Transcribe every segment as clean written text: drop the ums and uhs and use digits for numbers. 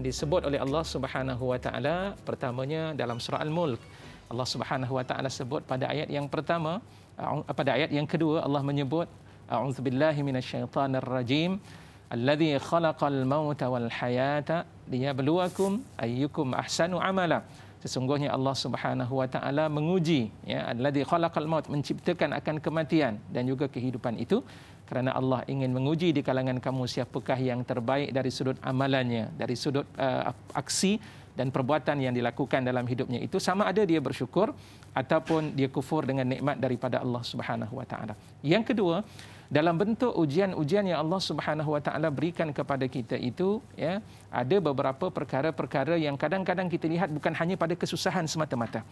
disebut oleh Allah Subhanahu wa taala pertamanya dalam surah Al-Mulk. Allah Subhanahu wa taala sebut pada ayat yang pertama, pada ayat yang kedua Allah menyebut a'udzubillahi minasyaitonir rajim alladzi khalaqal mauta wal hayata liyabluwakum ayyukum ahsanu amala. Sesungguhnya Allah Subhanahu wa taala menguji, ya, alladzi khalaqal maut, menciptakan akan kematian dan juga kehidupan itu kerana Allah ingin menguji di kalangan kamu siapakah yang terbaik dari sudut amalannya, dari sudut aksi dan perbuatan yang dilakukan dalam hidupnya itu, sama ada dia bersyukur ataupun dia kufur dengan nikmat daripada Allah Subhanahu wa taala. Yang kedua, dalam bentuk ujian-ujian yang Allah Subhanahu wa taala berikan kepada kita itu, ya, ada beberapa perkara-perkara yang kadang-kadang kita lihat bukan hanya pada kesusahan semata-mata.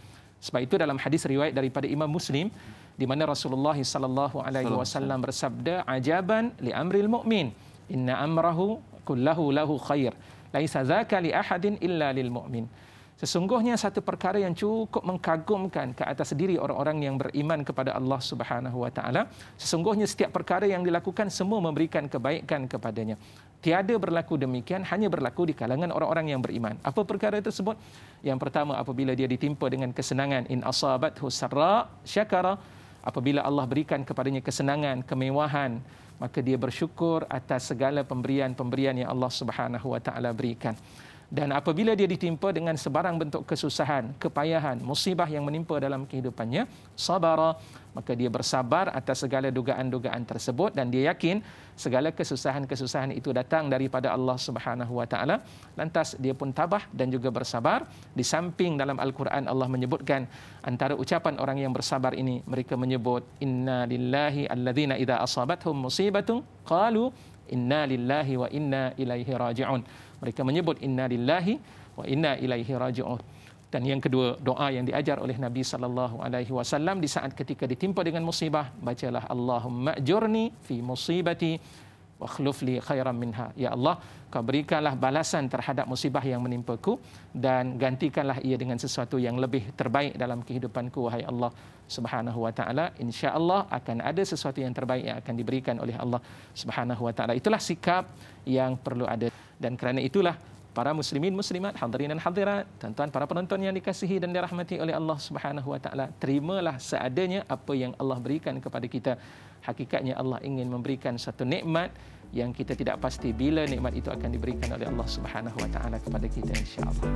Sebab itu dalam hadis riwayat daripada Imam Muslim di mana Rasulullah sallallahu alaihi wasallam bersabda, ajaban li amril mu'min inna amrahu kullahu lahu khair laisa dzaka li ahadin illa lil mu'min. Sesungguhnya satu perkara yang cukup mengagumkan ke atas diri orang-orang yang beriman kepada Allah Subhanahu wa taala. Sesungguhnya setiap perkara yang dilakukan semua memberikan kebaikan kepadanya. Tiada berlaku demikian, hanya berlaku di kalangan orang-orang yang beriman. Apa perkara tersebut? Yang pertama, apabila dia ditimpa dengan kesenangan, in asabathu sarra syakara, apabila Allah berikan kepadanya kesenangan, kemewahan, maka dia bersyukur atas segala pemberian-pemberian yang Allah Subhanahu wa taala berikan. Dan apabila dia ditimpa dengan sebarang bentuk kesusahan, kepayahan, musibah yang menimpa dalam kehidupannya, sabara, maka dia bersabar atas segala dugaan-dugaan tersebut dan dia yakin segala kesusahan-kesusahan itu datang daripada Allah Subhanahu wa taala. Lantas dia pun tabah dan juga bersabar. Di samping dalam Al-Quran Allah menyebutkan antara ucapan orang yang bersabar ini, mereka menyebut inna lillahi alladzina idza asabathum musibatun qalu inna lillahi wa inna ilaihi raji'un. Mereka menyebut inna lillahi wa inna ilaihi raji'un. Dan yang kedua, doa yang diajar oleh Nabi sallallahu alaihi wasallam di saat ketika ditimpa dengan musibah, bacalah Allahumma ajurni fi musibati wa akhlif li khairan minha. Ya Allah, kau berikanlah balasan terhadap musibah yang menimpaku dan gantikanlah ia dengan sesuatu yang lebih terbaik dalam kehidupanku, wahai Allah Subhanahu wa taala. Insya-Allah akan ada sesuatu yang terbaik yang akan diberikan oleh Allah Subhanahu wa taala. Itulah sikap yang perlu ada. Dan kerana itulah para muslimin muslimat, hadirin dan hadirat, tuan-tuan para penonton yang dikasihi dan dirahmati oleh Allah Subhanahu wa taala, terimalah seadanya apa yang Allah berikan kepada kita. Hakikatnya Allah ingin memberikan satu nikmat yang kita tidak pasti bila nikmat itu akan diberikan oleh Allah Subhanahu wa taala kepada kita, insya-Allah.